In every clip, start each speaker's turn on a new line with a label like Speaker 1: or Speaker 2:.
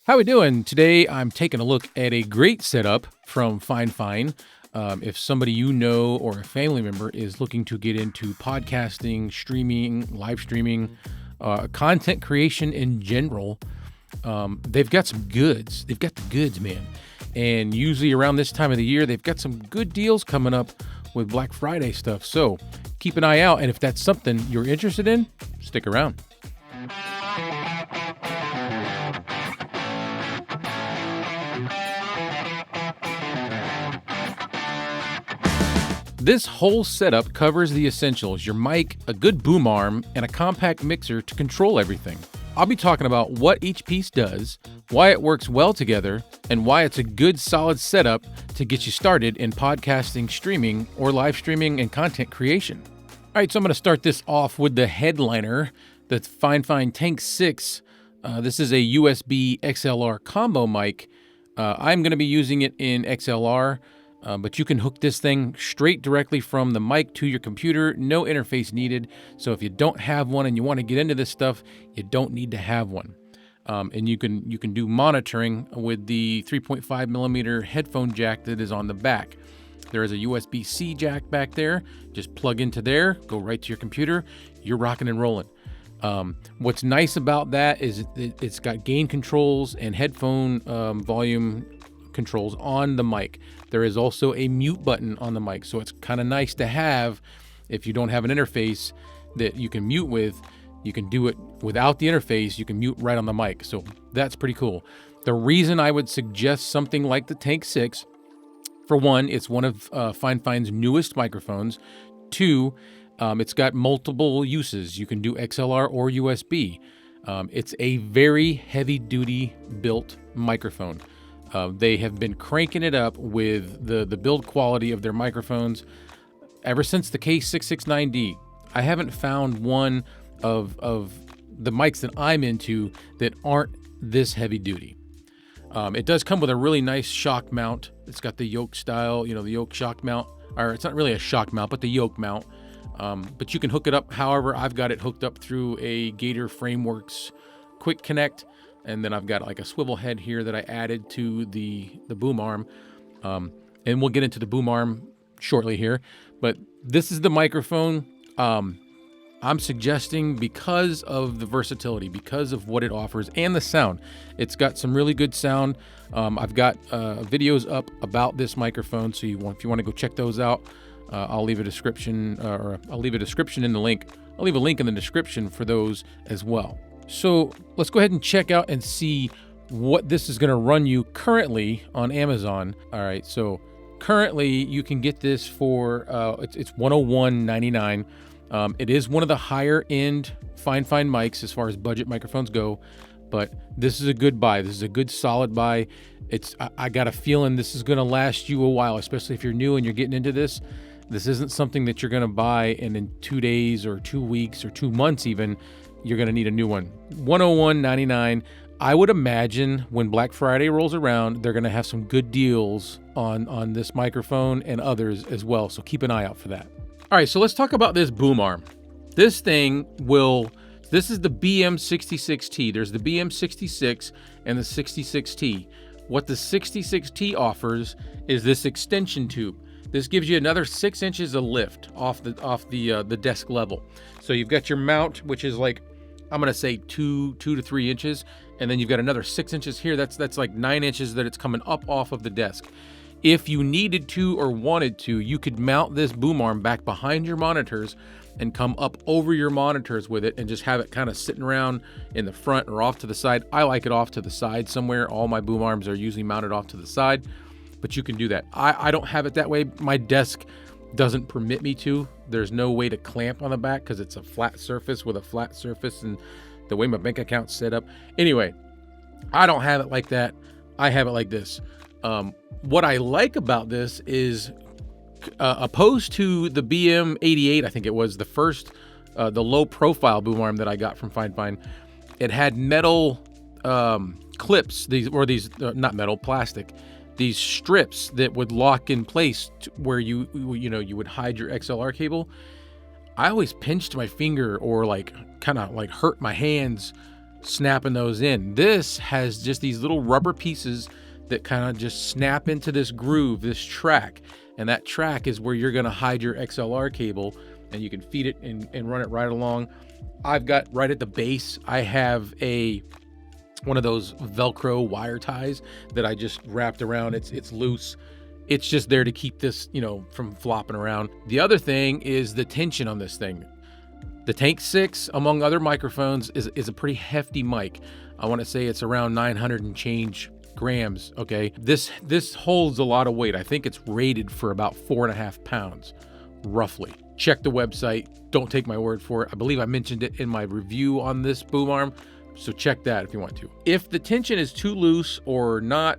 Speaker 1: How we doing? Today I'm taking a look at a great setup from Fifine. If somebody you know or a family member is looking to get into podcasting, streaming, live streaming, content creation in general, they've got some goods. They've got the goods, man. And usually around this time of the year, they've got some good deals coming up with Black Friday stuff. So keep an eye out. And if that's something you're interested in, stick around. This whole setup covers the essentials: your mic, a good boom arm, and a compact mixer to control everything. I'll be talking about what each piece does, why it works well together, and why it's a good solid setup to get you started in podcasting, streaming, or live streaming and content creation. All right, so I'm going to start this off with the headliner, the Fifine Tank 6. This is a USB XLR combo mic. I'm going to be using it in XLR. But you can hook this thing straight directly from the mic to your computer, no interface needed. So if you don't have one and you want to get into this stuff, you don't need to have one. And you can do monitoring with the 3.5 millimeter headphone jack that is on the back. There is a USB-C jack back there. Just plug into there, go right to your computer. You're rocking and rolling. What's nice about that is it's got gain controls and headphone volume controls on the mic. There is also a mute button on the mic, so it's kind of nice to have if you don't have an interface that you can mute with. You can do it without the interface. You can mute right on the mic, so that's pretty cool. The reason I would suggest something like the Tank 6, for one, it's one of Fifine's newest microphones. Two, it's got multiple uses. You can do XLR or USB. It's a very heavy-duty built microphone. They have been cranking it up with the build quality of their microphones ever since the K669D. I haven't found one of the mics that I'm into that aren't this heavy duty. It does come with a really nice shock mount. It's got the yoke style, the yoke shock mount, or it's not really a shock mount, but the yoke mount. But you can hook it up however. I've got it hooked up through a Gator Frameworks Quick Connect. And then I've got like a swivel head here that I added to the boom arm. And we'll get into the boom arm shortly here. But this is the microphone I'm suggesting because of the versatility, because of what it offers and the sound. It's got some really good sound. I've got videos up about this microphone, so if you want to go check those out, I'll leave a description, or I'll leave a description in the link. I'll leave a link in the description for those as well. So let's go ahead and check out and see what this is going to run you currently on Amazon. All right, so currently you can get this for it's $101.99. It is one of the higher end Fifine mics as far as budget microphones go, but this is a good buy. This is a good solid buy. I got a feeling this is going to last you a while, especially if you're new and you're getting into this. This isn't something that you're going to buy and in 2 days or 2 weeks or 2 months even you're going to need a new one. $101.99. I would imagine when Black Friday rolls around, they're going to have some good deals on this microphone and others as well. So keep an eye out for that. All right, so let's talk about this boom arm. This is the BM66T. There's the BM66 and the 66T. What the 66T offers is this extension tube. This gives you another 6 inches of lift off the desk level. So you've got your mount, which is like, I'm gonna say 2 to 3 inches, and then you've got another 6 inches here. That's like 9 inches that it's coming up off of the desk. If you needed to or wanted to, you could mount this boom arm back behind your monitors and come up over your monitors with it and just have it kind of sitting around in the front or off to the side. I like it off to the side somewhere. All my boom arms are usually mounted off to the side, but you can do that. I don't have it that way. My desk doesn't permit me to. There's no way to clamp on the back because it's a flat surface with a flat surface and the way my bank account's set up. Anyway, I don't have it like that. I have it like this. What I like about this is opposed to the BM88, I think it was the first, the low profile boom arm that I got from Fifine. It had metal clips, not metal, plastic. These strips that would lock in place where you would hide your XLR cable. I always pinched my finger or like kind of like hurt my hands snapping those in. This has just these little rubber pieces that kind of just snap into this groove, this track. And that track is where you're gonna hide your XLR cable, and you can feed it and run it right along. I've got right at the base, I have one of those Velcro wire ties that I just wrapped around. It's loose. It's just there to keep this, you know, from flopping around. The other thing is the tension on this thing. The Tank 6, among other microphones, is a pretty hefty mic. I want to say it's around 900 and change grams, okay? This holds a lot of weight. I think it's rated for about 4.5 pounds, roughly. Check the website. Don't take my word for it. I believe I mentioned it in my review on this boom arm, so check that if you want to. If the tension is too loose or not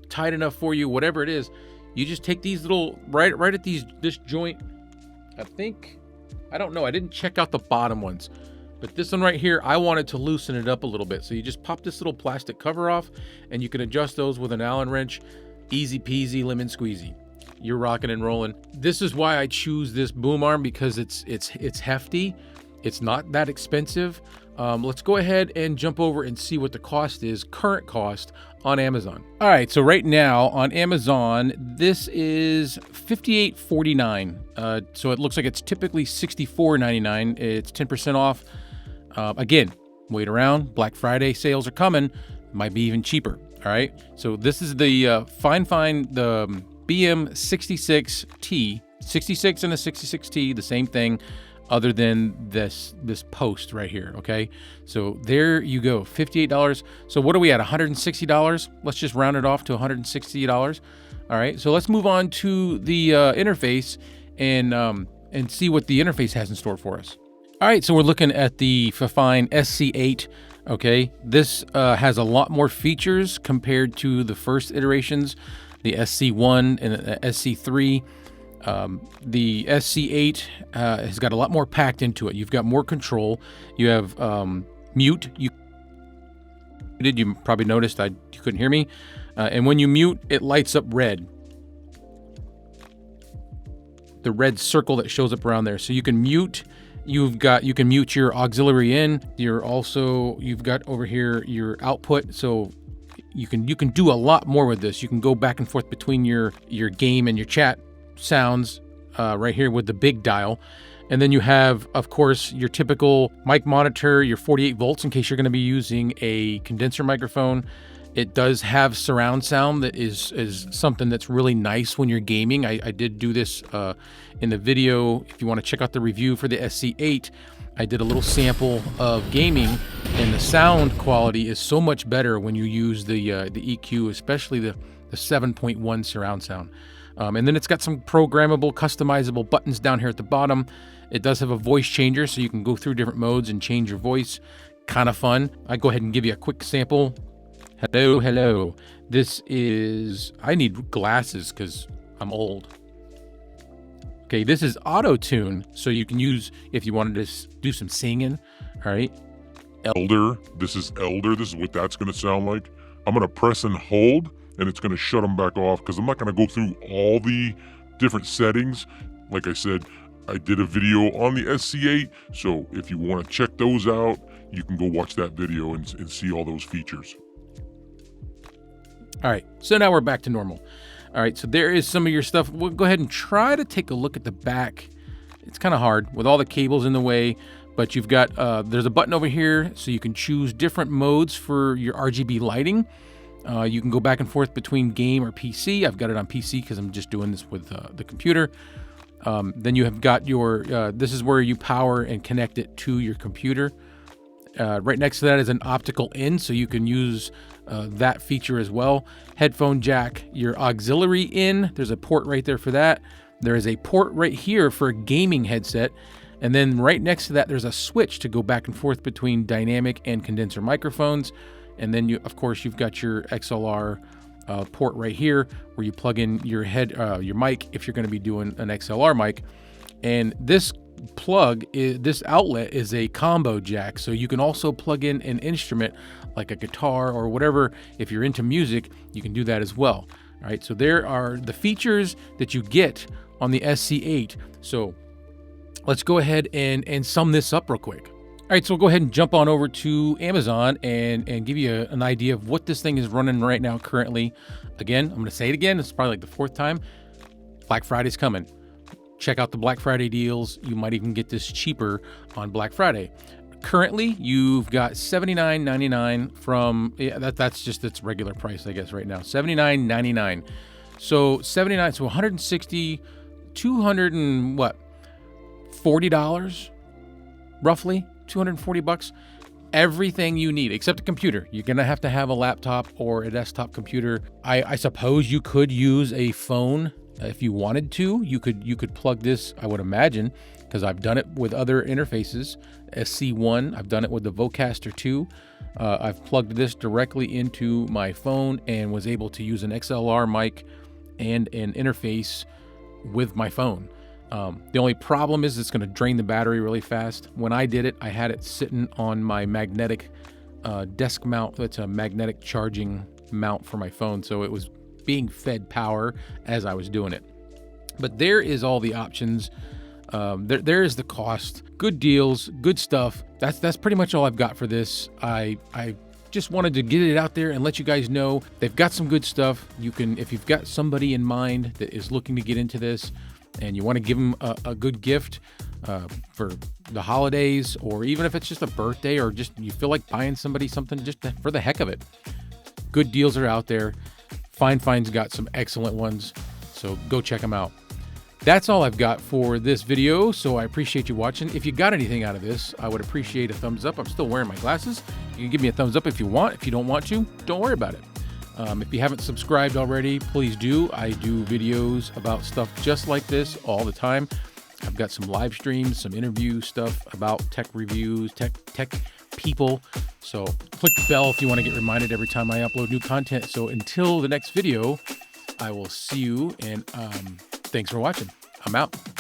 Speaker 1: tight enough for you, whatever it is, you just take these little, right at this joint. I don't know, I didn't check out the bottom ones, but this one right here, I wanted to loosen it up a little bit. So you just pop this little plastic cover off, and you can adjust those with an Allen wrench. Easy peasy, lemon squeezy. You're rocking and rolling. This is why I choose this boom arm, because it's hefty. It's not that expensive. Let's go ahead and jump over and see what the cost is, current cost on Amazon. All right, so right now on Amazon, this is $58.49. So it looks like it's typically $64.99. It's 10% off. Again, wait around. Black Friday sales are coming. Might be even cheaper. All right, so this is the Fifine, the BM66T, 66 and a 66T, the same thing, other than this post right here, okay? So there you go, $58. So what are we at, $160? Let's just round it off to $160. All right, so let's move on to the interface and see what the interface has in store for us. All right, so we're looking at the Fifine SC8, okay? This has a lot more features compared to the first iterations, the SC1 and the SC3. The SC8 has got a lot more packed into it. You've got more control. You have mute. You probably noticed you couldn't hear me. And when you mute, it lights up red. The red circle that shows up around there. So you can mute. You can mute your auxiliary in. You've got over here your output. So you can do a lot more with this. You can go back and forth between your game and your chat sounds right here with the big dial. And then you have, of course, your typical mic monitor, your 48 volts in case you're going to be using a condenser microphone. It does have surround sound that is something that's really nice when you're gaming. I did do this in the video. If you want to check out the review for the SC8, I did a little sample of gaming, and the sound quality is so much better when you use the EQ, especially the 7.1 surround sound. And then it's got some programmable, customizable buttons down here at the bottom. It does have a voice changer, so you can go through different modes and change your voice. Kind of fun. I go ahead and give you a quick sample. Hello. This is, I need glasses because I'm old. Okay, this is auto-tune, so you can use if you wanted to do some singing. All right.
Speaker 2: Elder, this is what that's going to sound like. I'm going to press and hold, and it's going to shut them back off because I'm not going to go through all the different settings. Like I said, I did a video on the SC8, so if you want to check those out, you can go watch that video and see all those features.
Speaker 1: All right, so now we're back to normal. All right, so there is some of your stuff. We'll go ahead and try to take a look at the back. It's kind of hard with all the cables in the way, but you've got, there's a button over here so you can choose different modes for your RGB lighting. You can go back and forth between game or PC. I've got it on PC because I'm just doing this with the computer. Then you have got your, this is where you power and connect it to your computer. Right next to that is an optical in, so you can use that feature as well. Headphone jack, your auxiliary in, there's a port right there for that. There is a port right here for a gaming headset. And then right next to that, there's a switch to go back and forth between dynamic and condenser microphones. And then you, of course, you've got your XLR port right here where you plug in your your mic if you're going to be doing an XLR mic. And this this outlet is a combo jack, so you can also plug in an instrument like a guitar or whatever. If you're into music, you can do that as well. All right, so there are the features that you get on the SC8. So let's go ahead and sum this up real quick. All right, so we'll go ahead and jump on over to Amazon and give you an idea of what this thing is running right now currently. Again, I'm going to say it again. It's probably like the fourth time. Black Friday's coming. Check out the Black Friday deals. You might even get this cheaper on Black Friday. Currently, you've got $79.99 from, that's just its regular price, I guess, right now. $79.99. So 79, so 160, 200 and what? $40 roughly. 240 bucks, everything you need except a computer. You're gonna have to have a laptop or a desktop computer. I suppose you could use a phone if you wanted to. You could plug this, I would imagine, because I've done it with other interfaces. SC1, I've done it with the Vocaster 2. I've plugged this directly into my phone and was able to use an XLR mic and an interface with my phone. The only problem is it's going to drain the battery really fast. When I did it, I had it sitting on my magnetic desk mount. That's a magnetic charging mount for my phone. So it was being fed power as I was doing it. But there is all the options. There is the cost. Good deals, good stuff. That's pretty much all I've got for this. I just wanted to get it out there and let you guys know they've got some good stuff. You can, if you've got somebody in mind that is looking to get into this, and you want to give them a good gift for the holidays, or even if it's just a birthday, or just you feel like buying somebody something just for the heck of it. Good deals are out there. Fifine's got some excellent ones, so go check them out. That's all I've got for this video, so I appreciate you watching. If you got anything out of this, I would appreciate a thumbs up. I'm still wearing my glasses. You can give me a thumbs up if you want. If you don't want to, don't worry about it. If you haven't subscribed already, please do. I do videos about stuff just like this all the time. I've got some live streams, some interview stuff about tech reviews, tech people. So click the bell if you want to get reminded every time I upload new content. So until the next video, I will see you, and thanks for watching. I'm out.